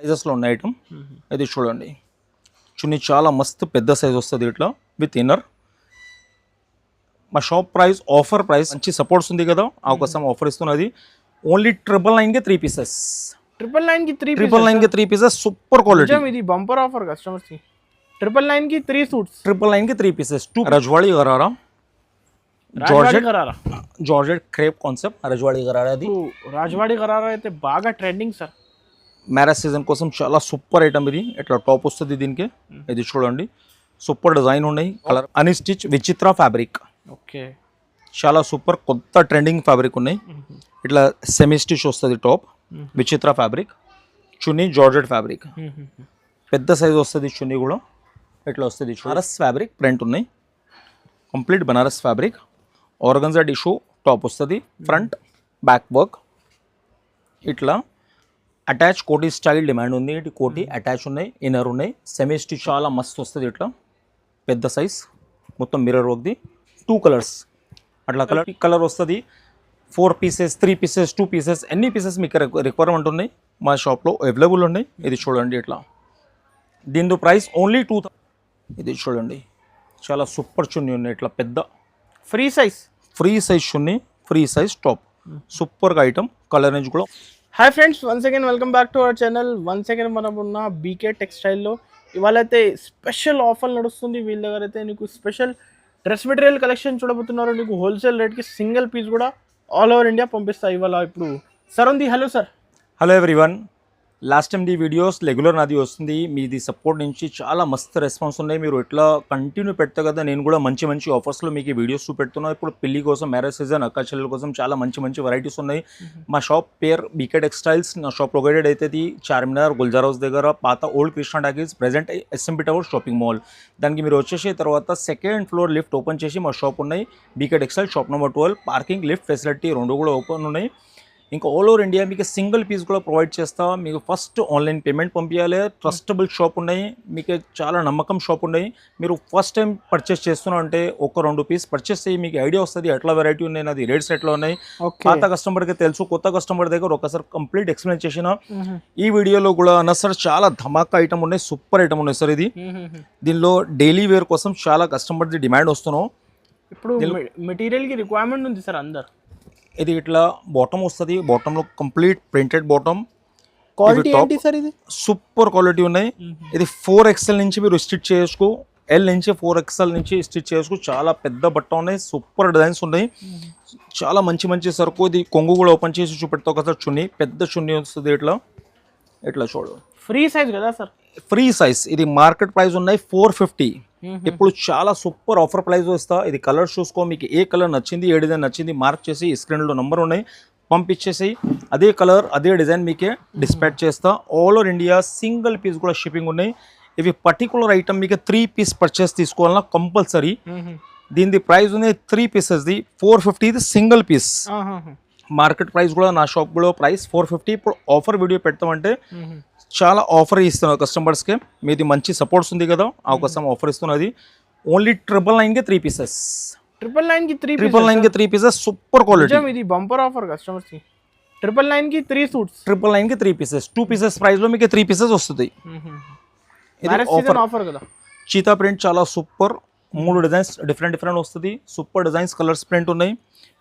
సైజెస్లో ఉన్న ఐటమ్ ఇది చూడండి. చున్నీ చాలా మస్తు పెద్ద సైజ్ వస్తుంది ఇట్లా విత్ ఇన్నర్. మా షాప్ ప్రైస్ ఆఫర్ ప్రైస్ మంచి సపోర్ట్స్ ఉంది కదా, అవకాశం ఆఫర్ ఇస్తున్నది. ఓన్లీ 999కి 3 పీసెస్. 999 కి 3 999కి 3 పీసెస్ సూపర్ క్వాలిటీ. ఇది బంపర్ ఆఫర్ కస్టమర్స్ కి. 999 కి 3 సూట్స్. 999కి 3 pieces. 2 Rajwadi gharara georgette crepe concept Rajwadi gharara. అది రాజవాడి గరారా అయితే బాగా ట్రెండింగ్ సార్. మ్యారేజ్ సీజన్ కోసం చాలా సూపర్ ఐటమ్ ఇది. ఇట్లా టాప్ వస్తుంది దీనికి. ఇది చూడండి సూపర్ డిజైన్ ఉన్నాయి. Colour unstitch Vichitra fabric. Okay, చాలా సూపర్ కొత్త ట్రెండింగ్ ఫ్యాబ్రిక్ ఉన్నాయి. ఇట్లా సెమీ స్టిచ్ వస్తుంది top Vichitra fabric. Chunni georgette fabric, పెద్ద సైజ్ వస్తుంది చున్నీ కూడా. ఇట్లా వస్తుంది బనారస్ ఫ్యాబ్రిక్ ప్రింట్ ఉన్నాయి. Complete Banaras fabric. Organza tissue top వస్తుంది. Front back work. ఇట్లా అటాచ్ కోటీ స్టైల్ డిమాండ్ ఉంది. ఇటు కోటీ అటాచ్ ఉన్నాయి, ఇన్నర్ ఉన్నాయి. సెమీ స్టిచ్ చాలా మస్తు వస్తుంది. ఇట్లా పెద్ద సైజ్ మొత్తం మిర్రర్ వర్క్ది. 2 కలర్స్ అట్లా కలర్ వస్తుంది. 4 పీసెస్, 3 పీసెస్, 2 పీసెస్, ఎన్ని పీసెస్ మీకు రిక్వైర్మెంట్ ఉన్నాయి మా షాప్లో అవైలబుల్ ఉన్నాయి. ఇది చూడండి ఇట్లా. దీని ప్రైస్ ఓన్లీ 2000. ఇది చూడండి చాలా సూపర్ చున్నీ ఉన్నాయి. ఇట్లా పెద్ద ఫ్రీ సైజ్ చున్నీ, ఫ్రీ సైజ్ టాప్. సూపర్గా ఐటమ్. కలర్ రేంజ్ కూడా. Hi friends, once again welcome back to our channel. Once again మనం ఉన్న బీకే టెక్స్టైల్లో ఇవాళ అయితే స్పెషల్ ఆఫర్ నడుస్తుంది. వీళ్ళ దగ్గర అయితే నీకు స్పెషల్ డ్రెస్ మెటీరియల్ కలెక్షన్ చూడబోతున్నారు. నీకు హోల్సేల్ రేట్కి సింగిల్ పీస్ కూడా ఆల్ ఓవర్ ఇండియా పంపిస్తాయి ఇవాళ. ఇప్పుడు సార్ ఉంది. Hello sir. Hello everyone. Last time the videos regular నాది వస్తుంది. మీది సపోర్ట్ నుంచి చాలా మస్తు రెస్పాన్స్ ఉన్నాయి. మీరు ఎట్లా కంటిన్యూ పెడతా కదా, నేను కూడా మంచి మంచి ఆఫర్స్లో మీకు ఈ వీడియోస్ చూపెడుతున్నాను. ఇప్పుడు పెళ్లి కోసం, మ్యారేజ్ సీజన్, అక్క చెల్లెల కోసం చాలా మంచి మంచి వెరైటీస్ ఉన్నాయి. మా షాప్ పేరు బీకే టెక్స్టైల్స్. నా షాప్ లొకేటెడ్ అవుతుంది చార్మినార్ గుల్జార్ హౌస్ దగ్గర, పాత old Krishna talkies, present SMP tower shopping mall. దానికి మీరు వచ్చేసి తర్వాత 2nd ఫ్లోర్ లిఫ్ట్ ఓపెన్ చేసి మా షాప్ ఉన్నాయి. BK textile shop number 12. Parking, lift facility 2 కూడా ఓపెన్ ఉన్నాయి. ఇంకా ఆల్ ఓవర్ ఇండియా మీకు సింగిల్ పీస్ కూడా ప్రొవైడ్ చేస్తా. మీకు ఫస్ట్ ఆన్లైన్ పేమెంట్ పంపించాలి. ట్రస్టబుల్ షాప్ ఉన్నాయి, మీకు చాలా నమ్మకం షాప్ ఉన్నాయి. మీరు ఫస్ట్ టైం పర్చేస్ చేస్తున్నా అంటే 1-2 పీస్ పర్చేస్ చేయి, మీకు ఐడియా వస్తుంది ఎట్లా వెరైటీ ఉన్నాయి, అది రేట్స్ ఎట్లా ఉన్నాయి. పాత కస్టమర్కి తెలుసు, కొత్త కస్టమర్ దగ్గర ఒకసారి కంప్లీట్ ఎక్స్ప్లెయిన్ చేసిన. ఈ వీడియోలో కూడా అన్న సార్ చాలా ధమాకా ఐటమ్ ఉన్నాయి, సూపర్ ఐటమ్ ఉన్నాయి సార్. ఇది దీనిలో డైలీ వేర్ కోసం చాలా కస్టమర్ది డిమాండ్ వస్తున్నాం. ఇప్పుడు మెటీరియల్కి రిక్వైర్మెంట్ ఉంది సార్ అందరు. ఇది ఇట్లా బాటమ్ వస్తుంది. బాటంలో కంప్లీట్ ప్రింటెడ్ బాటమ్. క్వాలిటీ ఏంటి సార్? ఇది సూపర్ క్వాలిటీ ఉన్నాయి. ఇది 4XL నుంచి మీరు స్టిచ్ చేసుకో, L నుంచి 4XL నుంచి స్టిచ్ చేసుకో. చాలా పెద్ద బట్ట ఉన్నాయి, సూపర్ డిజైన్స్ ఉన్నాయి, చాలా మంచి మంచి సరుకు. ఇది కొంగు కూడా ఓపెన్ చేసి చూపెడతా ఒకసారి. చున్నీ పెద్ద చున్నీ వస్తుంది. ఇట్లా ఇట్లా చూడు. ఫ్రీ సైజ్ కదా సార్? Free size. ఇది మార్కెట్ ప్రైస్ ఉన్నాయి 450. ఇప్పుడు చాలా సూపర్ ఆఫర్ ప్రైస్ వస్తా. ఇది కలర్ చూసుకో, మీకు ఏ కలర్ నచ్చింది, ఏ డిజైన్ నచ్చింది మార్క్ చేసి స్క్రీన్లో నంబర్ ఉన్నాయి పంపించేసి అదే కలర్ అదే డిజైన్ మీకే డిస్పాచ్ చేస్తా. All over India single piece కూడా షిప్పింగ్ ఉన్నాయి. ఇవి పర్టికులర్ ఐటమ్ మీకు 3 పీస్ పర్చేస్ తీసుకోవాలన్నా కంపల్సరీ. దీని ప్రైస్ ఉంది 3 పీసెస్ది 450. ఇది సింగిల్ పీస్. మార్కెట్ ప్రైస్ కూడా నా షాప్ కూడా ప్రైస్ 450. ఇప్పుడు ఆఫర్ వీడియో పెడతామంటే చాలా ఆఫర్ ఇస్తున్నారు కస్టమర్స్కి. మీది మంచి సపోర్ట్స్ ఉంది కదా, అవకాశం ఆఫర్ ఇస్తున్నది. ఓన్లీ 999కి 3 పీసెస్. 999కి 3 పీసెస్ సూపర్ క్వాలిటీ. ఇది బంపర్ ఆఫర్ కస్టమర్స్ కి. 999కి 3 సూట్స్. 999కి 3 పీసెస్. 2 పీసెస్ ప్రైస్లో మీకు 3 పీసెస్ వస్తుంది. ఇది ఆఫర్ కదా. చీతా ప్రింట్ చాలా సూపర్. 3 డిజైన్స్ డిఫరెంట్ వస్తుంది. సూపర్ డిజైన్స్, కలర్స్ ప్రింట్ ఉన్నాయి,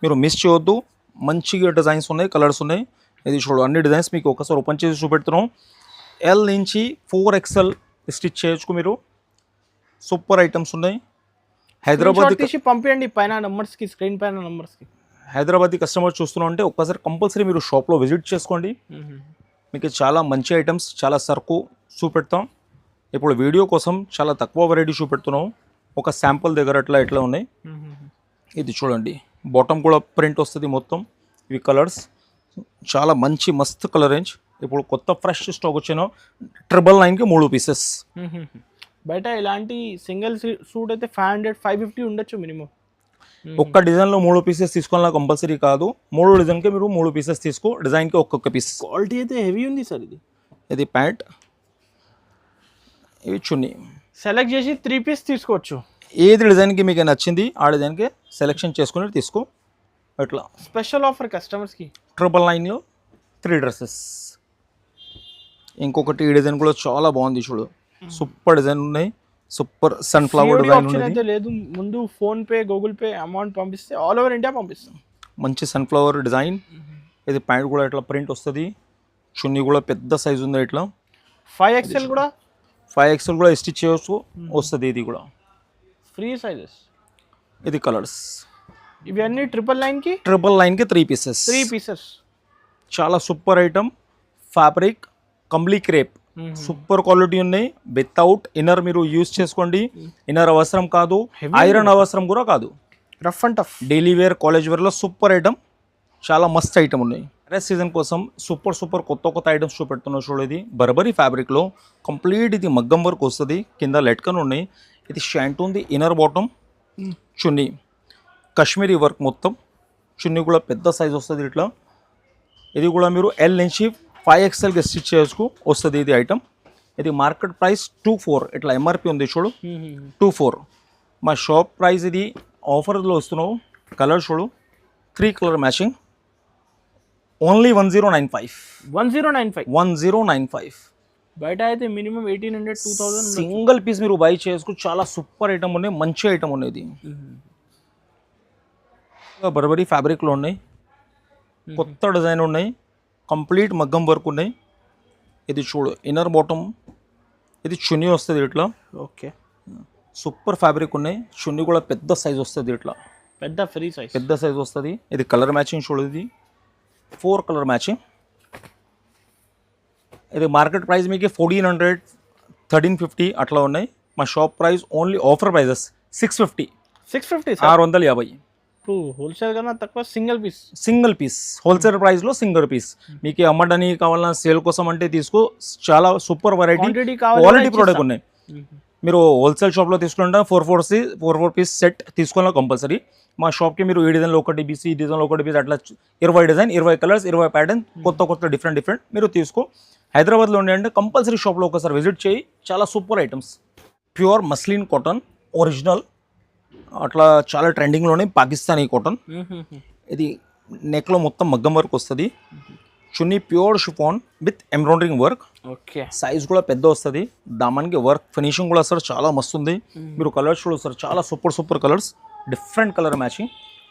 మీరు మిస్ చేయొద్దు. మంచిగా డిజైన్స్ ఉన్నాయి, కలర్స్ ఉన్నాయి. ఇది చూడు, అన్ని డిజైన్స్ మీకు ఒకసారి ఓపెన్ చేసి చూపెడుతున్నాం. L నుంచి 4XL స్టిచ్ చేయొచ్చు మీరు. సూపర్ ఐటమ్స్ ఉన్నాయి. హైదరాబాద్ పంపించండి పైన నంబర్స్కి, స్క్రీన్ పైన నంబర్స్కి. హైదరాబాద్ కస్టమర్ చూస్తున్నాం అంటే ఒక్కసారి కంపల్సరీ మీరు షాప్లో విజిట్ చేసుకోండి. మీకు చాలా మంచి ఐటమ్స్, చాలా సరుకు చూపెడతాం. ఇప్పుడు వీడియో కోసం చాలా తక్కువ వెరైటీ చూపెడుతున్నాం. ఒక శాంపుల్ దగ్గర ఎట్లా ఉన్నాయి. ఇది చూడండి, బాటమ్ కూడా ప్రింట్ వస్తుంది మొత్తం. ఇవి కలర్స్ చాలా మంచి మస్తు కలర్ రేంజ్. ఇప్పుడు కొత్త ఫ్రెష్ స్టాక్ వచ్చిన 999కి 3 పీసెస్. బయట ఇలాంటి సింగిల్ సూట్ అయితే 500-550 ఉండొచ్చు మినిమం. ఒక్క డిజైన్లో 3 పీసెస్ తీసుకోవాలన్నా కంపల్సరీ కాదు. 3 డిజైన్కి మీరు 3 పీసెస్ తీసుకో. డిజైన్కి ఒక్కొక్క పీస్. క్వాలిటీ అయితే హెవీ ఉంది సార్. ఇది ప్యాంట్, ఇవి చున్నీ. సెలెక్ట్ చేసి 3 పీస్ తీసుకోవచ్చు. ఏది డిజైన్కి మీకు నచ్చింది ఆ డిజైన్కి సెలెక్షన్ చేసుకుని తీసుకో. ఇట్లా స్పెషల్ ఆఫర్ కస్టమర్స్కి. 999లో 3 డ్రెస్సెస్. ఇంకొకటి ఈ డిజైన్ కూడా చాలా బాగుంది చూడు, సూపర్ డిజైన్ ఉన్నాయి, super sunflower COD design option ఉన్నది, అయితే లేదు, ముందు phone pay Google pay amount పంపిస్తే ఆల్ ఓవర్ ఇండియా పంపిస్తాం. మంచి సన్ఫ్లవర్ డిజైన్. ఇది ప్యాంట్ కూడా ఇట్లా ప్రింట్ వస్తుంది, చున్నీ కూడా పెద్ద సైజ్ ఉంది ఇట్లా 5XL కూడా 5XL కూడా స్టిచ్ చేయవచ్చు వస్తుంది. ఇది కూడా ఫ్రీ సైజెస్. ఇది కలర్స్ ఇవన్నీ 999కి 999కి 3 పీసెస్. 3 పీసెస్. చాలా సూపర్ ఐటమ్, ఫ్యాబ్రిక్ కంప్లీ క్రేప్, సూపర్ క్వాలిటీ ఉన్నాయి. వితౌట్ ఇన్నర్ మీరు యూజ్ చేసుకోండి, ఇన్నర్ అవసరం కాదు, ఐరన్ అవసరం కూడా కాదు. Rough and tough daily wear college వేర్లో సూపర్ ఐటమ్, చాలా మస్త్ ఐటమ్ ఉన్నాయి. మ్యారేజ్ సీజన్ కోసం సూపర్ కొత్త ఐటమ్స్ చూపెడుతున్నావు చూడు. ఇది బర్బరీ ఫ్యాబ్రిక్లో కంప్లీట్ ఇది మగ్గం వర్క్ వస్తుంది, కింద లెట్కన్ ఉన్నాయి. ఇది షాంట్ ఉంది, ఇన్నర్ బాటమ్, చున్నీ కాశ్మీరీ వర్క్ మొత్తం, చున్నీ కూడా పెద్ద సైజ్ వస్తుంది ఇట్లా. ఇది కూడా మీరు L నుంచి 5XLకి స్టిచ్ చేసుకు వస్తుంది ఇది ఐటమ్. ఇది మార్కెట్ ప్రైస్ 24, ఇట్లా MRP ఉంది చూడు 24. మా షాప్ ప్రైస్ ఇది ఆఫర్లో వస్తున్నావు. కలర్ చూడు, 3 కలర్ మ్యాచింగ్, ఓన్లీ 1095. 1095. బయట అయితే మినిమం 1800 2000 సింగిల్ పీస్ మీరు బై చేసుకు చాలా సూపర్ ఐటమ్ ఉన్నాయి, మంచి ఐటమ్ ఉన్నాయి. ఇది బర్బరీ ఫ్యాబ్రిక్లో ఉన్నాయి, కొత్త డిజైన్ ఉన్నాయి, కంప్లీట్ మగ్గం వర్క్ ఉన్నాయి. ఇది చూడు ఇన్నర్ బాటమ్, ఇది చున్నీ వస్తుంది ఇట్లా. ఓకే, సూపర్ ఫ్యాబ్రిక్ ఉన్నాయి, చున్నీ కూడా పెద్ద సైజ్ వస్తుంది ఇట్లా, పెద్ద ఫ్రీ సైజ్, పెద్ద సైజ్ వస్తుంది. ఇది కలర్ మ్యాచింగ్ చూడు, ఇది 4 కలర్ మ్యాచింగ్. ఇది మార్కెట్ ప్రైస్ మీకు 1400 1350 అట్లా ఉన్నాయి. మా shop price only offer prices 650. 650. ఇప్పుడు హోల్సేల్ కన్నా తక్కువ సింగిల్ పీస్ హోల్సేల్ ప్రైస్లో సింగిల్ పీస్. మీకు అమ్మడానికి కావాలన్నా సేల్ కోసం అంటే తీసుకో, చాలా సూపర్ వెరైటీ క్వాలిటీ ప్రోడక్ట్ ఉన్నాయి. మీరు హోల్సేల్ షాప్లో తీసుకుంటే 4 పీస్ సెట్ తీసుకోవాలి కంపల్సరీ. మా షాప్కి మీరు ఈ డిజైన్లో ఒకటి పీస్, ఈ డిజైన్లో ఒకటి పీస్, అట్లా 20 డిజైన్, 20 కలర్స్, 20 ప్యాటర్న్, కొత్త డిఫరెంట్ మీరు తీసుకో. హైదరాబాద్లో ఉండే అంటే కంపల్సరీ షాప్లో ఒకసారి విజిట్ చేయి, చాలా super items. Pure muslin cotton original, అట్లా చాలా ట్రెండింగ్లోనే పాకిస్తానీ కాటన్. ఇది నెక్లో మొత్తం మగ్గం వర్క్ వస్తుంది, chunni pure chiffon with embroidering work. Okay, size కూడా పెద్ద వస్తుంది, దామానికి వర్క్ ఫినిషింగ్ కూడా సార్ చాలా మస్తు ఉంది. మీరు కలర్స్ కూడా సార్ చాలా super colours, different colour matching,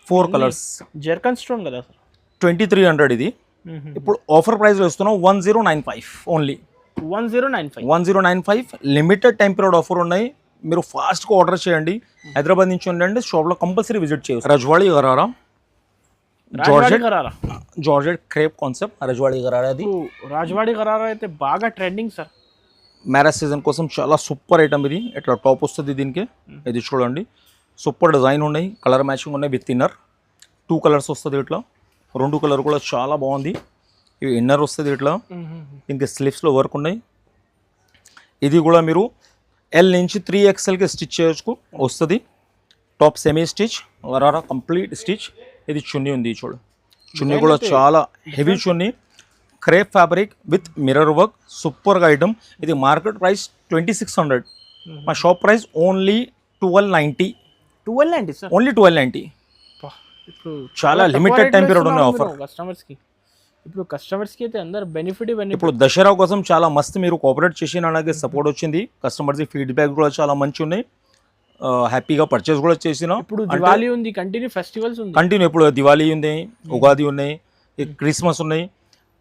4 colours. Zircon stone కదా సార్, 2300. ఇది ఇప్పుడు ఆఫర్ ప్రైస్లో ఇస్తున్నాం 1095 only. 1095 limited time period offer ఉన్నాయి. మీరు ఫాస్ట్గా ఆర్డర్ చేయండి. హైదరాబాద్ నుంచి ఉండండి, షాప్లో కంపల్సరీ విజిట్ చేయండి. Rajwadi gharara, georgette crepe concept, Rajwadi gharara. అది రాజవాడి గరారా అయితే బాగా ట్రెండింగ్ సార్. మ్యారేజ్ సీజన్ కోసం చాలా సూపర్ ఐటమ్ ఇది. ఇట్లా టాప్ వస్తుంది దీనికి. ఇది చూడండి, సూపర్ డిజైన్ ఉన్నాయి, కలర్ మ్యాచింగ్ ఉన్నాయి విత్ ఇన్నర్. 2 కలర్స్ వస్తుంది ఇట్లా, 2 కలర్ కూడా చాలా బాగుంది. ఇవి ఇన్నర్ వస్తుంది ఇట్లా, దీనికి స్లీవ్స్లో వర్క్ ఉన్నాయి. ఇది కూడా మీరు L నుంచి 3XLకి స్టిచ్ చేయొచ్చు వస్తుంది. Top semi stitch, gharara complete stitch. ఇది చున్నీ ఉంది చూడు, చున్నీ కూడా చాలా heavy chunni, crepe fabric with mirror work, సూపర్గా ఐటమ్. ఇది మార్కెట్ ప్రైస్ 2600, మా shop price only 1290. Sir, only 1290. ఇప్పుడు చాలా లిమిటెడ్ టైం పీరియడ్ ఉన్న ఆఫర్ కస్టమర్స్కి. ఇప్పుడు కస్టమర్స్కి అయితే అందరు బెనిఫిట్. ఇప్పుడు దసరా కోసం చాలా మస్తు మీరు కోఆపరేట్ చేసి అలాగే సపోర్ట్ వచ్చింది. కస్టమర్స్ ఫీడ్బ్యాక్ కూడా చాలా మంచి ఉన్నాయి, హ్యాపీగా పర్చేస్ కూడా చేసిన. ఇప్పుడు దివాళీ ఉంది, కంటిన్యూ ఫెస్టివల్స్ ఉంది, కంటిన్యూ. ఇప్పుడు దివాళీ ఉంది, ఉగాది ఉన్నాయి, క్రిస్మస్ ఉన్నాయి,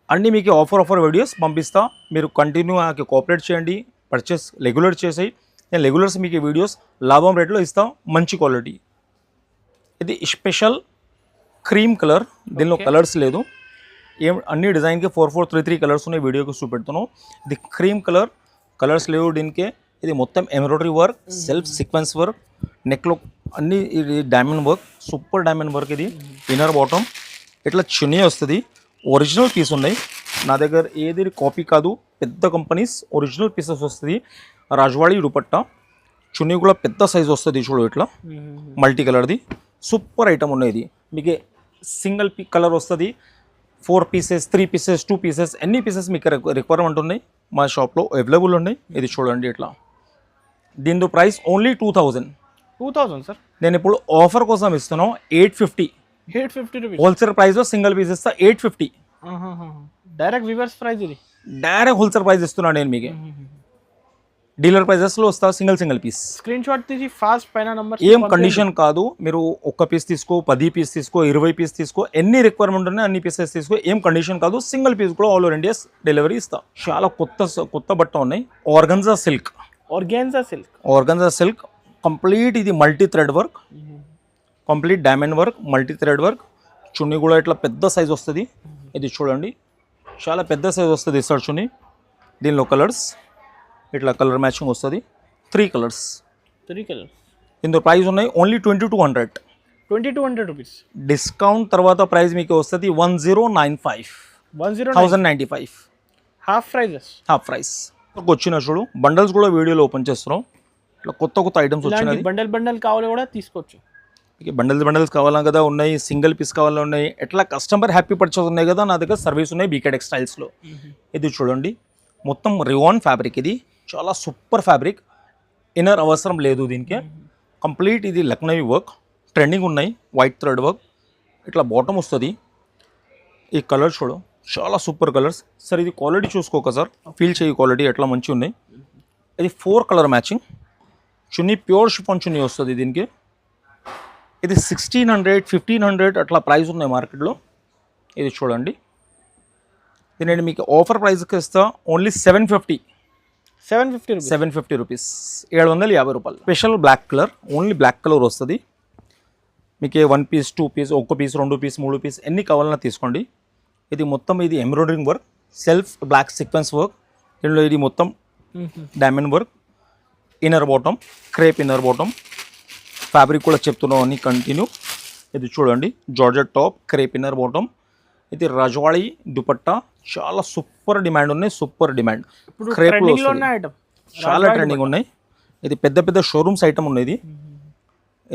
అన్నీ మీకు ఆఫర్ వీడియోస్ పంపిస్తా. మీరు కంటిన్యూ కోఆపరేట్ చేయండి, పర్చేస్ రెగ్యులర్ చేసాయి. నేను రెగ్యులర్స్ మీకు వీడియోస్ లాభం రేట్లో ఇస్తా, మంచి క్వాలిటీ. ఇది స్పెషల్ క్రీమ్ కలర్, దీనిలో కలర్స్ లేదు, అన్ని డిజైన్కి 433 కలర్స్ ఉన్నాయి, వీడియోకి చూపెడుతున్నాం. ఇది క్రీమ్ కలర్స్ లేవు దీనికి. ఇది మొత్తం embroidery work, self sequence work, నెక్లో అన్ని ఇది diamond work, super diamond work. ఇది ఇన్నర్ బాటమ్, ఇట్లా చున్నీ వస్తుంది. ఒరిజినల్ పీస్ ఉన్నాయి నా దగ్గర, ఏది కాపీ కాదు, పెద్ద కంపెనీస్ ఒరిజినల్ పీసెస్ వస్తుంది. రాజవాడి దుపట్టా, చున్నీ కూడా పెద్ద సైజ్ వస్తుంది చూడు, ఇట్లా మల్టీ కలర్ది సూపర్ ఐటమ్ ఉన్నాయి. ఇది మీకు సింగిల్ కలర్ వస్తుంది, 4 పీసెస్, 3 పీసెస్, 2 పీసెస్, ఎన్ని పీసెస్ మీకు రిక్వైర్మెంట్ ఉన్నాయి మా షాప్లో అవైలబుల్ ఉన్నాయి. ఇది చూడండి ఇట్లా, దీని ప్రైస్ ఓన్లీ 2000 సార్. నేను ఇప్పుడు ఆఫర్ కోసం ఇస్తున్నాను 850 రూపీస్. హోల్సేల్ ప్రైస్లో సింగిల్ పీస్ ఇస్తా 850. డైరెక్ట్ వివర్స్ ప్రైస్ ఇది. డైరెక్ట్ హోల్సేల్ ప్రైస్ ఇస్తున్నాను నేను మీకు. డీలర్ ప్రైజెస్లో వస్తా సింగిల్ పీస్. స్క్రీన్ షాట్ తీసి ఫాస్ట్ పైన నంబర్ ఏం కండిషన్ కాదు, మీరు ఒక్క పీస్ తీసుకో, 10 పీస్ తీసుకో, 20 పీస్ తీసుకో, ఎన్ని రిక్వైర్మెంట్ ఉన్నాయి అన్ని పీసెస్ తీసుకో, ఏం కండిషన్ కాదు. సింగిల్ పీస్ కూడా ఆల్ ఓవర్ ఇండియా డెలివరీ ఇస్తా. చాలా కొత్త బట్ట ఉన్నాయి. ఆర్గన్జా సిల్క్, కంప్లీట్ ఇది multi thread work, complete diamond work, multi thread work. Chunni కూడా ఇట్లా పెద్ద సైజ్ వస్తుంది. ఇది చూడండి చాలా పెద్ద సైజ్ వస్తుంది సార్ చున్నీ. దీనిలో కలర్స్ ఇట్లా కలర్ మ్యాచింగ్ వస్తుంది. 3 కలర్స్. ఇందులో ప్రైస్ ఉన్నాయి ఓన్లీ 2200 రూపీస్. డిస్కౌంట్ తర్వాత ప్రైస్ మీకు వస్తుంది 1095 హాఫ్ ప్రైస్. వచ్చిన చూడు బండల్స్ కూడా వీడియోలో ఓపెన్ చేస్తున్నాం. ఇట్లా కొత్త ఐటమ్స్ వచ్చినాయి. బండల్ కావాలి కూడా తీసుకోవచ్చు. బండల్స్ కావాలా కదా ఉన్నాయి, సింగిల్ పీస్ కావాలా ఉన్నాయి, ఎట్లా కస్టమర్ హ్యాపీ పర్చేస్ ఉన్నాయి కదా, నా దగ్గర సర్వీస్ ఉన్నాయి బీకే టెక్స్టైల్స్లో. ఇది చూడండి మొత్తం రివాన్ ఫ్యాబ్రిక్, ఇది చాలా సూపర్ ఫ్యాబ్రిక్. ఇన్నర్ అవసరం లేదు దీనికి. కంప్లీట్ ఇది లక్నవీ వర్క్, ట్రెండింగ్ ఉన్నాయి. వైట్ థ్రెడ్ వర్క్, ఇట్లా బాటమ్ వస్తుంది. ఈ కలర్ చూడు చాలా సూపర్ కలర్స్ సార్. ఇది క్వాలిటీ చూసుకోక సార్, ఫీల్ చేయి క్వాలిటీ ఎట్లా మంచిగా ఉన్నాయి. ఇది 4 కలర్ మ్యాచింగ్. చున్నీ ప్యూర్ షిఫాన్ చున్నీ వస్తుంది దీనికి. ఇది 1600 1500 అట్లా ప్రైస్ ఉన్నాయి మార్కెట్లో. ఇది చూడండి దీని మీకు ఆఫర్ ప్రైస్కి ఇస్తా ఓన్లీ 750 రూపీస్, 750 రూపాయలు. Special black colour, only black colour వస్తుంది మీకు. 1 piece 2 piece, 1 piece 2 piece 3 piece ఎన్ని కావాలన్నా తీసుకోండి. ఇది మొత్తం ఇది embroidering work, self black sequence work. దీనిలో ఇది మొత్తం diamond work. Inner bottom crepe inner bottom. Fabric కూడా చెప్తున్నాం అన్ని కంటిన్యూ. ఇది చూడండి georgette top, crepe inner bottom. ఇది రజవాళీ దుపట్టా, చాలా సూపర్ డిమాండ్ ఉన్నాయి. సూపర్ డిమాండ్ క్రేప్లో చాలా ట్రెండింగ్ ఉన్నాయి. ఇది పెద్ద షోరూమ్స్ ఐటమ్ ఉన్నాయి.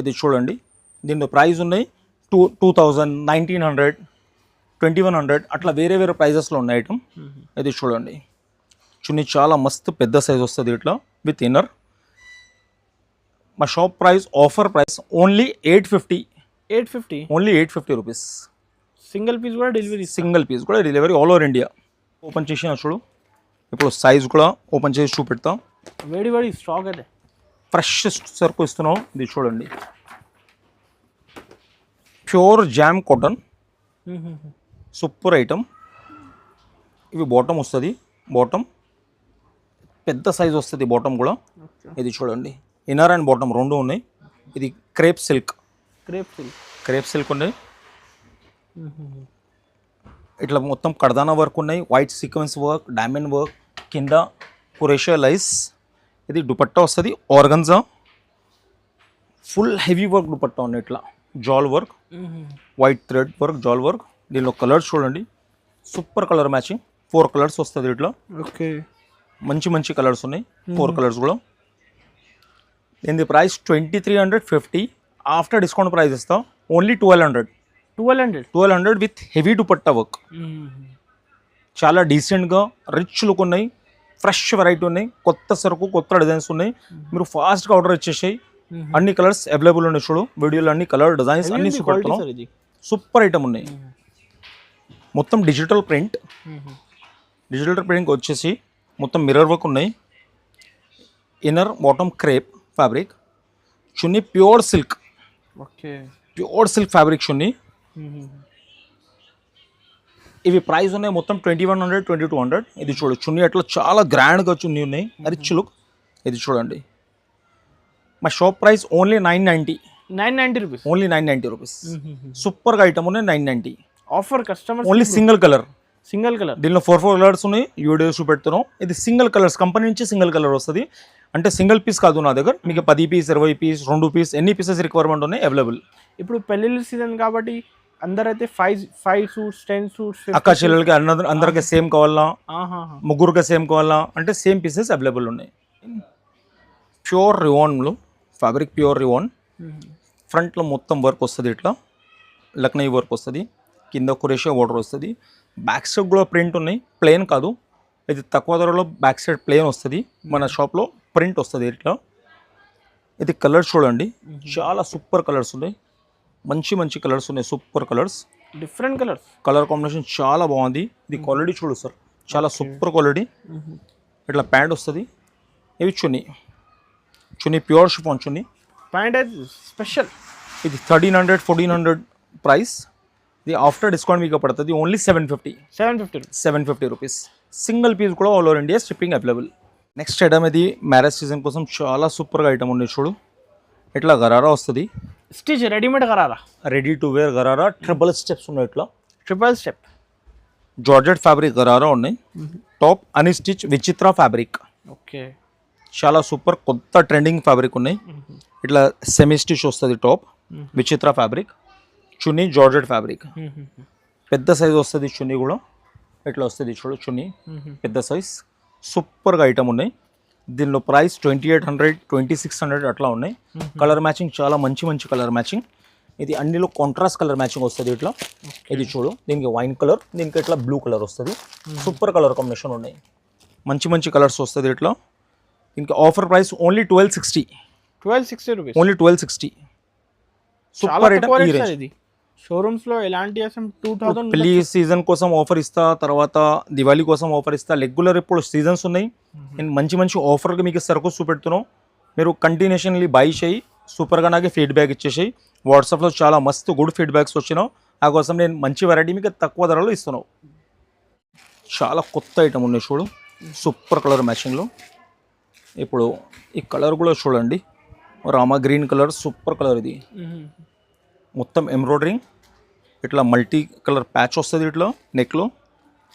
ఇది చూడండి దీనిలో ప్రైస్ ఉన్నాయి 2000 1900 2100 అట్లా వేరే ప్రైజెస్లో ఉన్నాయి ఐటమ్. ఇది చూడండి చున్నీ చాలా మస్తు పెద్ద సైజ్ వస్తుంది ఇట్లా విత్ ఇన్నర్. మా shop price offer price only 850 only 850 rupees. Single piece కూడా delivery all over India. Open చేసిన చూడు, ఇప్పుడు సైజ్ కూడా ఓపెన్ చేసి చూపెడతాం. వేడి స్టాక్ అయితే ఫ్రెష్ సరుకు ఇస్తున్నాం. ఇది చూడండి pure jam cotton, super item. ఇవి బాటమ్ వస్తుంది, బాటమ్ పెద్ద సైజ్ వస్తుంది బాటమ్ కూడా. ఇది చూడండి ఇన్నర్ అండ్ బాటమ్ రెండు ఉన్నాయి. ఇది క్రేప్ సిల్క్ ఉన్నాయి. ఇట్లా మొత్తం కడదానా వర్క్ ఉన్నాయి, white sequence work, diamond work, కింద కురేషియా లైస్. ఇది దుపట్టా వస్తుంది organza, full heavy work dupatta ఉన్నాయి. ఇట్లా జాల్ వర్క్, వైట్ థ్రెడ్ వర్క్, జాల్ వర్క్. దీనిలో కలర్స్ చూడండి సూపర్ కలర్ మ్యాచింగ్. 4 కలర్స్ వస్తుంది ఇట్లా. మంచి కలర్స్ ఉన్నాయి, 4 కలర్స్ కూడా. దీని ప్రైస్ 2350. ఆఫ్టర్ డిస్కౌంట్ ప్రైస్ ఇస్తాం only 1200 with heavy dupatta work. చాలా డీసెంట్గా రిచ్ లుక్ ఉన్నాయి, ఫ్రెష్ వెరైటీ ఉన్నాయి, కొత్త సరుకు, కొత్త డిజైన్స్ ఉన్నాయి. మీరు ఫాస్ట్గా ఆర్డర్ ఇచ్చేసాయి. అన్ని కలర్స్ అవైలబుల్ ఉన్నాయి. చూడు వీడియోలో అన్ని కలర్ డిజైన్స్ అన్ని సూపర్ ఐటమ్ ఉన్నాయి. మొత్తం డిజిటల్ ప్రింట్ వచ్చేసి మొత్తం మిర్రర్ వర్క్ ఉన్నాయి. Inner bottom crepe fabric. Chunni pure silk fabric chunni. ఇవి ప్రైస్ ఉన్నాయి మొత్తం 2100 2200. ఇది చూడు చున్నీ అట్లా చాలా గ్రాండ్గా చున్నీ ఉన్నాయి, రిచ్ లుక్. ఇది చూడండి మా షాప్ ప్రైస్ ఓన్లీ 990 రూపీస్. సూపర్గా ఐటమ్ ఉన్నాయి 990. Offer customer only single colour. దీనిలో 4 కలర్స్ ఉన్నాయి, వీడియో చూపెడుతున్నాం. ఇది సింగిల్ కలర్స్, కంపెనీ నుంచి సింగిల్ కలర్ వస్తుంది. అంటే సింగిల్ పీస్ కాదు నా దగ్గర, మీకు 10 పీస్ 20 పీస్ 2 పీస్ ఎన్ని పీసెస్ రిక్వైర్మెంట్ ఉన్నాయి అవైలబుల్. ఇప్పుడు పెళ్ళిళ్ళ సీజన్ కాబట్టి అందరైతే 5 సూట్స్ 10 సూట్స్ అక్క చెల్లెలకి అందరికి సేమ్ కావాలా, ముగ్గురుగా సేమ్ కావాలా అంటే సేమ్ పీసెస్ అవైలబుల్ ఉన్నాయి. Pure రివాన్లో fabric, pure రివాన్. ఫ్రంట్లో మొత్తం వర్క్ వస్తుంది, ఇట్లా లక్నవీ వర్క్ వస్తుంది, కింద కురేషియా బోర్డర్ వస్తుంది. బ్యాక్ సైడ్ కూడా ప్రింట్ ఉన్నాయి, ప్లెయిన్ కాదు. ఇది తక్కువ ధరలో బ్యాక్ సైడ్ ప్లెయిన్ వస్తుంది. మన షాప్లో ప్రింట్ వస్తుంది ఇట్లా. ఇది కలర్స్ చూడండి చాలా సూపర్ కలర్స్ ఉన్నాయి, మంచి కలర్స్ ఉన్నాయి, super colours, different colours. Colour combination చాలా బాగుంది. ఇది క్వాలిటీ చూడు సార్, చాలా సూపర్ క్వాలిటీ. ఇట్లా ప్యాంట్ వస్తుంది. ఇవి చున్నీ ప్యూర్ షిఫాన్ చున్నీ. ప్యాంట్ అయితే స్పెషల్. ఇది 1300 1400 ప్రైస్. ఇది ఆఫ్టర్ డిస్కౌంట్ మీకు పడుతుంది ఓన్లీ 750 రూపీస్. సింగిల్ పీస్ కూడా all over India shipping available. Next item ఇది మ్యారేజ్ సీజన్ కోసం చాలా సూపర్గా ఐటమ్ ఉంది చూడు. ఇట్లా గరారా వస్తుంది. Stitch readymade gharara, ready to wear gharara. Triple steps ఉన్నాయి. ఇట్లా triple step georgette fabric gharara ఉన్నాయి. టాప్ అని స్టిచ్ విచిత్ర ఫ్యాబ్రిక్. ఓకే, చాలా సూపర్ కొత్త ట్రెండింగ్ ఫ్యాబ్రిక్ ఉన్నాయి. ఇట్లా సెమీ స్టిచ్ వస్తుంది. Top Vichitra fabric. Chunni georgette fabric. పెద్ద సైజ్ వస్తుంది చున్నీ కూడా. ఇట్లా వస్తుంది చూడు చున్నీ పెద్ద సైజ్. సూపర్గా ఐటమ్ ఉన్నాయి. దీనిలో ప్రైస్ 2800 2600 అట్లా ఉన్నాయి. కలర్ మ్యాచింగ్ చాలా మంచి కలర్ మ్యాచింగ్. ఇది అన్నిలో కాంట్రాస్ట్ కలర్ మ్యాచింగ్ వస్తుంది. ఇట్లా ఇది చూడు, దీనికి వైన్ కలర్, దీనికి ఇట్లా బ్లూ కలర్ వస్తుంది. సూపర్ కలర్ కాంబినేషన్ ఉన్నాయి. మంచి కలర్స్ వస్తుంది. ఇట్లా దీనికి offer price only 1260 rupees. Only 1260. Super item. ఈ రేంజ్ ఇది షోరూమ్స్ లో ఎలాంటి అసలు 2000 పెళ్లి సీజన్ కోసం ఆఫర్ ఇస్తా, తర్వాత దివాళీ కోసం ఆఫర్ ఇస్తా. రెగ్యులర్ ఇప్పుడు సీజన్స్ ఉన్నాయి. నేను మంచి ఆఫర్గా మీకు సరుకు చూపెడుతున్నాను. మీరు కంటిన్యూషన్లీ బై చేయి. సూపర్గా నాకు ఫీడ్బ్యాక్ ఇచ్చేసి. వాట్సాప్లో చాలా మస్తు గుడ్ ఫీడ్బ్యాక్స్ వచ్చినావు. ఆ కోసం నేను మంచి వెరైటీ మీకు తక్కువ ధరలో ఇస్తున్నావు. చాలా కొత్త ఐటమ్ ఉన్నాయి చూడు, సూపర్ కలర్ మ్యాచింగ్లో. ఇప్పుడు ఈ కలర్ కూడా చూడండి, Rama green colour, super colour. ఇది మొత్తం ఎంబ్రాయిడరింగ్. ఇట్లా మల్టీ కలర్ ప్యాచ్ వస్తుంది ఇట్లా నెక్లో.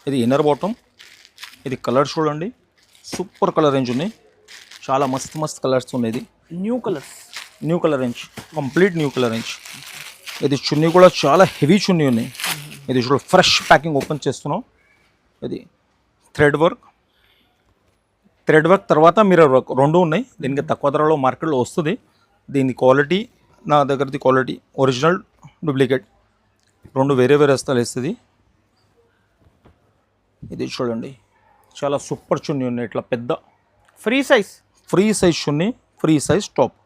ఇది ఇన్నర్ బాటమ్. ఇది కలర్ చూడండి, సూపర్ కలర్ రేంజ్ ఉన్నాయి. చాలా మస్తు కలర్స్ ఉన్నాయి. ఇది new colour range, complete new colour range. ఇది చున్నీ కూడా చాలా హెవీ చున్నీ ఉన్నాయి. ఇది చూడ ఫ్రెష్ ప్యాకింగ్ ఓపెన్ చేస్తున్నాం. ఇది థ్రెడ్ వర్క్ తర్వాత మిర్రర్ వర్క్ రెండు ఉన్నాయి. దీనికి తక్కువ ధరలో మార్కెట్లో వస్తుంది. దీని క్వాలిటీ, నా దగ్గరది క్వాలిటీ ఒరిజినల్, డూప్లికేట్ రెండు వేరే వస్తాలు వేస్తుంది. ఇది చూడండి, చాలా సూపర్ చున్నీ ఉన్నాయి. ఇట్లా పెద్ద ఫ్రీ సైజ్ చున్నీ, ఫ్రీ సైజ్ టాప్.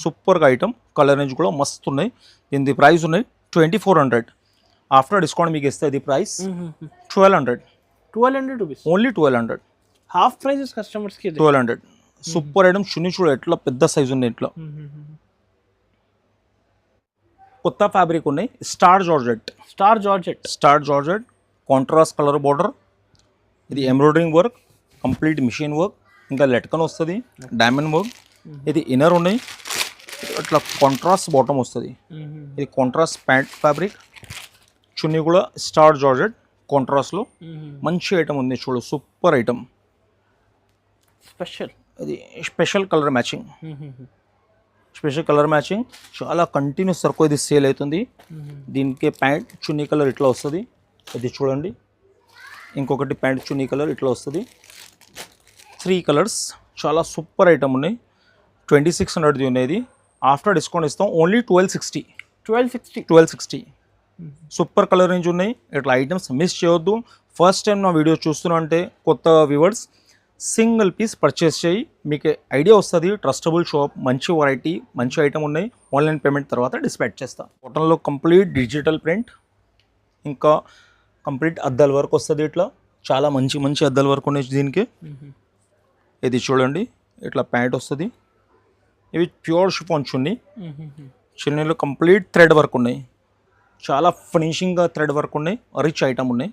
సూపర్గా ఐటమ్. కలర్ రేంజ్ కూడా మస్తు ఉన్నాయి. దీని ప్రైస్ ఉన్నాయి 2400. ఆఫ్టర్ డిస్కౌంట్ మీకు ఇస్తే ఇది price 1200 rupees. Only 1200. Half prices కస్టమర్స్కి 1200. Super item. చున్నీ చూడ ఎట్లా పెద్ద సైజ్ ఉన్నాయి. ఇట్లా కొత్త ఫ్యాబ్రిక్ ఉన్నాయి. Star georgette contrast colour border. ఇది embroidering work, complete machine work, ఇంకా లెట్కన్ వస్తుంది, డైమండ్ వర్క్. ఇది ఇన్నర్ ఉన్నాయి. అట్లా కాంట్రాస్ట్ బాటమ్ వస్తుంది. ఇది కాంట్రాస్ట్ ప్యాంట్ ఫ్యాబ్రిక్. చున్నీ కూడా స్టార్ జార్జెట్ కాంట్రాస్ట్లో. మంచి ఐటమ్ ఉంది చూడు, సూపర్ ఐటమ్. ఇది స్పెషల్ కలర్ మ్యాచింగ్. చాలా కంటిన్యూస్ సరుకు ఇది సేల్ అవుతుంది. దీనికి ప్యాంట్ చున్నీ కలర్ ఇట్లా వస్తుంది. ఇది చూడండి, ఇంకొకటి ప్యాంట్ చున్నీ కలర్ ఇట్లా వస్తుంది. 3 కలర్స్. చాలా సూపర్ ఐటమ్ ఉన్నాయి. 2600 ఉన్నాయి. ఆఫ్టర్ డిస్కౌంట్ ఇస్తాం ఓన్లీ 1260. సూపర్ కలర్ రేంజ్ ఉన్నాయి. ఇట్లా ఐటమ్స్ మిస్ చేయొద్దు. ఫస్ట్ టైం నా వీడియో చూస్తున్నా అంటే కొత్త వ్యూవర్స్, సింగిల్ పీస్ పర్చేస్ చేయి, మీకు ఐడియా వస్తుంది. ట్రస్టబుల్ షాప్, మంచి వెరైటీ, మంచి ఐటమ్ ఉన్నాయి. ఆన్లైన్ పేమెంట్ తర్వాత డిస్పాచ్ చేస్తా. కాటన్లో కంప్లీట్ డిజిటల్ ప్రింట్, ఇంకా కంప్లీట్ అద్దాల వర్క్ వస్తుంది. ఇట్లా చాలా మంచి అద్దాల వర్క్ ఉన్నాయి దీనికి. ఇది చూడండి, ఇట్లా ప్యాంట్ వస్తుంది. ఇవి ప్యూర్ షిఫాన్ చున్నీలో కంప్లీట్ థ్రెడ్ వర్క్ ఉన్నాయి. చాలా ఫినిషింగ్గా థ్రెడ్ వర్క్ ఉన్నాయి. రిచ్ ఐటమ్ ఉన్నాయి,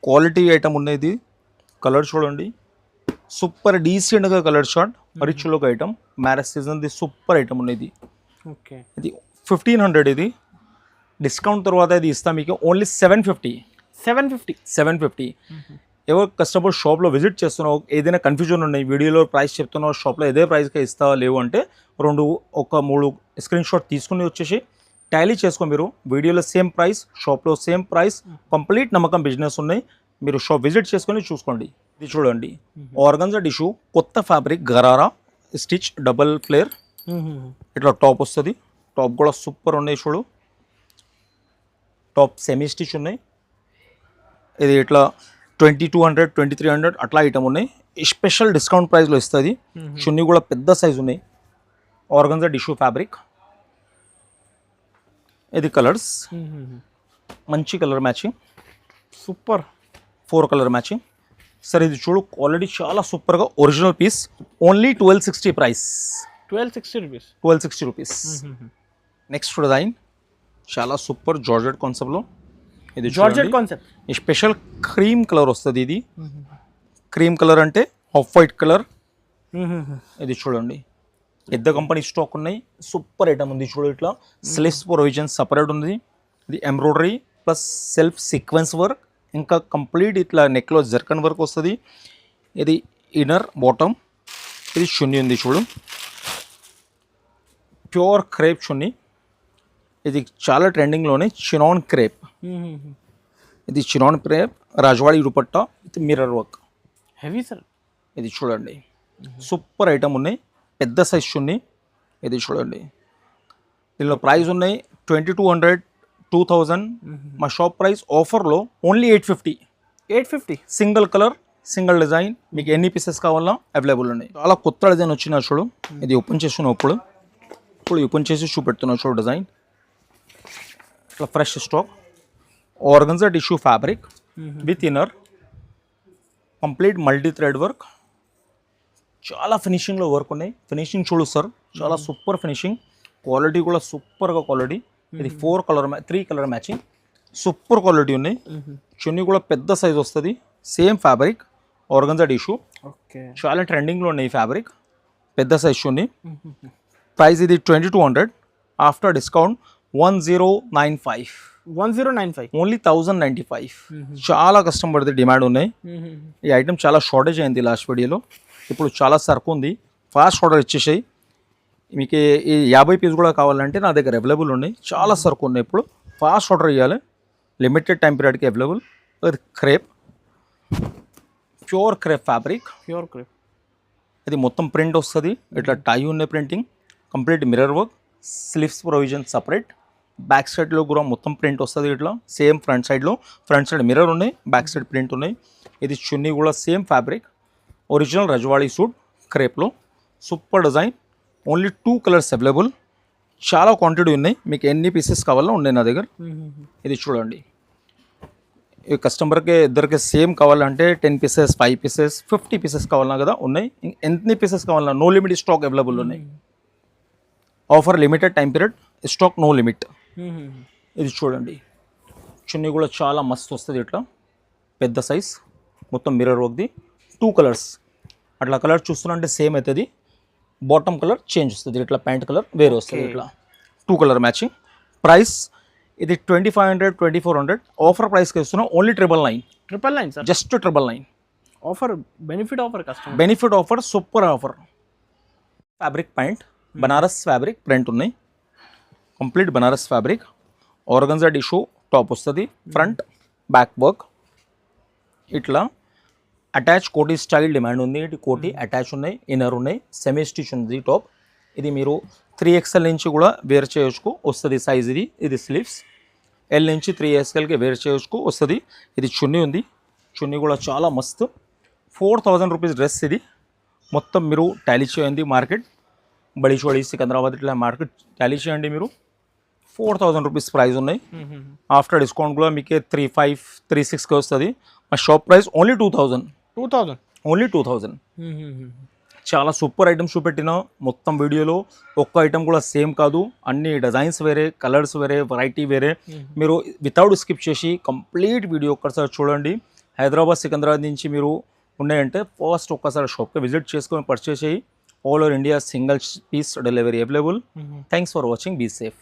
క్వాలిటీ ఐటమ్ ఉన్నాయి. ఇది కలర్ చూడండి, సూపర్ డీసెంట్గా colour short, rich look item. Marriage సీజన్ది సూపర్ ఐటమ్ ఉన్నాయి. ఇది ఓకే, ఇది 1500. ఇది డిస్కౌంట్ తర్వాత ఇది ఇస్తా మీకు ఓన్లీ 750. ఎవరు కస్టమర్ షాప్లో విజిట్ చేస్తున్నావు, ఏదైనా కన్ఫ్యూజన్ ఉన్నాయి, వీడియోలో ప్రైస్ చెప్తున్నావు, షాప్లో ఇదే ప్రైస్కే ఇస్తావా లేవు అంటే 3 స్క్రీన్ షాట్ తీసుకుని వచ్చేసి టాలీ చేసుకో. మీరు వీడియోలో సేమ్ ప్రైస్, షాప్లో సేమ్ ప్రైస్, కంప్లీట్ నమ్మకం బిజినెస్ ఉన్నాయి. మీరు షాప్ విజిట్ చేసుకొని చూసుకోండి. ఇది చూడండి, ఆర్గన్జా టిష్యూ కొత్త fabric gharara stitch double flare. ఇట్లా టాప్ వస్తుంది. టాప్ కూడా సూపర్ ఉన్నాయి చూడు. టాప్ సెమీ స్టిచ్ ఉన్నాయి. ఇది ఇట్లా 2200 2300 అట్లా ఐటమ్ ఉన్నాయి. స్పెషల్ డిస్కౌంట్ ప్రైస్లో ఇస్తుంది. చున్నీ కూడా పెద్ద సైజు ఉన్నాయి. Organza tissue fabric. ఇది కలర్స్, మంచి colour matching, super 4 colour matching. Sir ఇది చూడు క్వాలిటీ చాలా సూపర్గా original piece, only 1260 price, 1260 rupees. 1260 rupees. Next design చాలా సూపర్ జార్జెట్ కాన్సెప్ట్లో, ఇది జార్జెట్ కాన్సెప్ట్. ఈ స్పెషల్ క్రీమ్ కలర్ వస్తుంది. ఇది క్రీమ్ కలర్ అంటే ఆఫ్ వైట్ కలర్. ఇది చూడండి పెద్ద కంపెనీ స్టాక్ ఉన్నాయి, సూపర్ ఐటమ్ ఉంది. చూడు ఇట్లా స్లీవ్స్ ప్రొవిజన్ సపరేట్ ఉంది. ఇది embroidery plus self sequence work, ఇంకా కంప్లీట్ ఇట్లా నెక్లో జర్కన్ వర్క్ వస్తుంది. ఇది ఇన్నర్ బాటమ్, ఇది చున్నీ ఉంది చూడు, ప్యూర్ క్రేప్ చున్నీ. ఇది చాలా ట్రెండింగ్లోనే చినాన్ క్రేప్. ఇది chinon crepe Rajwadi dupatta with mirror work. Heavy sir. ఇది చూడండి సూపర్ ఐటమ్ ఉన్నాయి, పెద్ద సైజ్ చున్నీ. ఇది చూడండి దీనిలో ప్రైస్ ఉన్నాయి 2200, 2000. మా షాప్ ప్రైస్ ఆఫర్లో only 850. 850 single colour single design, మీకు ఎన్ని పీసెస్ కావాలా అవైలబుల్ ఉన్నాయి. చాలా కొత్త డిజైన్ వచ్చిన చూడు, ఇది ఓపెన్ చేస్తున్నావు ఇప్పుడు ఓపెన్ చేసి చూపెడుతున్నావు చూడు. డిజైన్ ఇట్లా fresh stock, organza tissue fabric with inner, complete multi thread work. చాలా ఫినిషింగ్లో వర్క్ ఉన్నాయి. ఫినిషింగ్ చూడు సార్, చాలా సూపర్ ఫినిషింగ్, క్వాలిటీ కూడా సూపర్గా క్వాలిటీ. ఇది 3 కలర్ మ్యాచింగ్, సూపర్ క్వాలిటీ ఉన్నాయి. చున్నీ కూడా పెద్ద సైజ్ వస్తుంది, same fabric organza tissue. Okay, చాలా ట్రెండింగ్లో ఉన్నాయి ఈ ఫ్యాబ్రిక్, పెద్ద సైజ్ చున్నీ. ప్రైస్ ఇది 2200, ఆఫ్టర్ డిస్కౌంట్ 1095. 1095 ఓన్లీ 1095. చాలా కస్టమర్ది డిమాండ్ ఉన్నాయి. ఈ ఐటమ్ చాలా షార్టేజ్ అయింది లాస్ట్ వీడియోలో, ఇప్పుడు చాలా సరుకు ఉంది, ఫాస్ట్ ఆర్డర్ ఇచ్చేసాయి. మీకు ఈ 50 పీస్ కూడా కావాలంటే నా దగ్గర అవైలబుల్ ఉన్నాయి, చాలా సరుకు ఉన్నాయి. ఇప్పుడు ఫాస్ట్ ఆర్డర్ ఇవ్వాలి, లిమిటెడ్ టైం పీరియడ్కి అవైలబుల్. అది crepe, pure crepe fabric. Pure crepe. ఇది మొత్తం ప్రింట్ వస్తుంది, ఇట్లా టై ఉన్నాయి printing, complete mirror work, sleeves provision separate. Back సైడ్లో కూడా మొత్తం ప్రింట్ వస్తుంది ఇట్లా, సేమ్ ఫ్రంట్ సైడ్ మిర్రర్ ఉన్నాయి, బ్యాక్ సైడ్ ప్రింట్ ఉన్నాయి. ఇది చున్నీ కూడా same fabric, original Rajwadi suit క్రేప్లో, super design. Only 2 colours available, చాలా క్వాంటిటీ ఉన్నాయి, మీకు ఎన్ని పీసెస్ కావాలో ఉన్నాయి నా దగ్గర. ఇది చూడండి, ఈ కస్టమర్కి ఇద్దరికి సేమ్ కావాలంటే 10 పీసెస్, 5 పీసెస్, 50 పీసెస్ కావాలన్నా కదా ఉన్నాయి, ఎన్ని పీసెస్ కావాలన్నా నో లిమిట్ స్టాక్ అవైలబుల్ ఉన్నాయి. Offer limited time period, stock no limit. ఇది చూడండి చున్నీ కూడా చాలా మస్తు వస్తుంది, ఇట్లా పెద్ద సైజ్, మొత్తం మిర్రర్ వర్క్ది. 2 కలర్స్ అట్లా కలర్ చూస్తున్నా సేమ్ అవుతుంది, బాటమ్ కలర్ చేంజ్ వస్తుంది, ఇట్లా ప్యాంట్ కలర్ వేరే వస్తుంది, ఇట్లా 2 కలర్ మ్యాచింగ్. ప్రైస్ ఇది 2500, 2400. ఆఫర్ ప్రైస్కి ఇస్తున్నాం only 999 sir, just 999. Offer benefit offer customer, benefit offer, super offer. Fabric pant Banaras fabric print ఉన్నాయి, complete Banaras fabric, organza tissue top వస్తుంది, ఫ్రంట్ బ్యాక్ వర్క్. ఇట్లా అటాచ్ కోటీ స్టైల్ డిమాండ్ ఉంది, ఇటు కోటీ అటాచ్ ఉన్నాయి, inner ఉన్నాయి, సెమీ స్టిచ్ ఉంది టాప్. ఇది మీరు 3XL నుంచి కూడా వేర్ చేయొచ్చు వస్తుంది సైజ్. ఇది స్లీవ్స్ L నుంచి 3XLకి వేర్ చేయొచ్చు వస్తుంది. ఇది చున్నీ ఉంది, చున్నీ కూడా చాలా మస్తు, 4000 రూపీస్ డ్రెస్. ఇది మొత్తం మీరు టాలీ చేయండి, మార్కెట్ బడిచోడి సికింద్రాబాద్ ఇట్లా మార్కెట్ టాలీ చేయండి మీరు. 4000 రూపీస్ ప్రైస్ ఉన్నాయి, ఆఫ్టర్ డిస్కౌంట్ కూడా మీకు 3500, 3600కి వస్తుంది. మా షాప్ ప్రైస్ ఓన్లీ 2000. ఓన్లీ 2000. చాలా సూపర్ ఐటమ్స్ చూపెట్టిన మొత్తం వీడియోలో, ఒక్క ఐటమ్ కూడా సేమ్ కాదు, అన్ని డిజైన్స్ వేరే, కలర్స్ వేరే, వెరైటీ వేరే. మీరు వితౌట్ స్కిప్ చేసి కంప్లీట్ వీడియో ఒక్కసారి చూడండి. హైదరాబాద్ సికింద్రాబాద్ నుంచి మీరు ఉన్నాయంటే ఫస్ట్ ఒక్కసారి షాప్కి విజిట్ చేసుకొని పర్చేస్ చేయి. All over India single piece delivery available. Thanks for watching, be safe.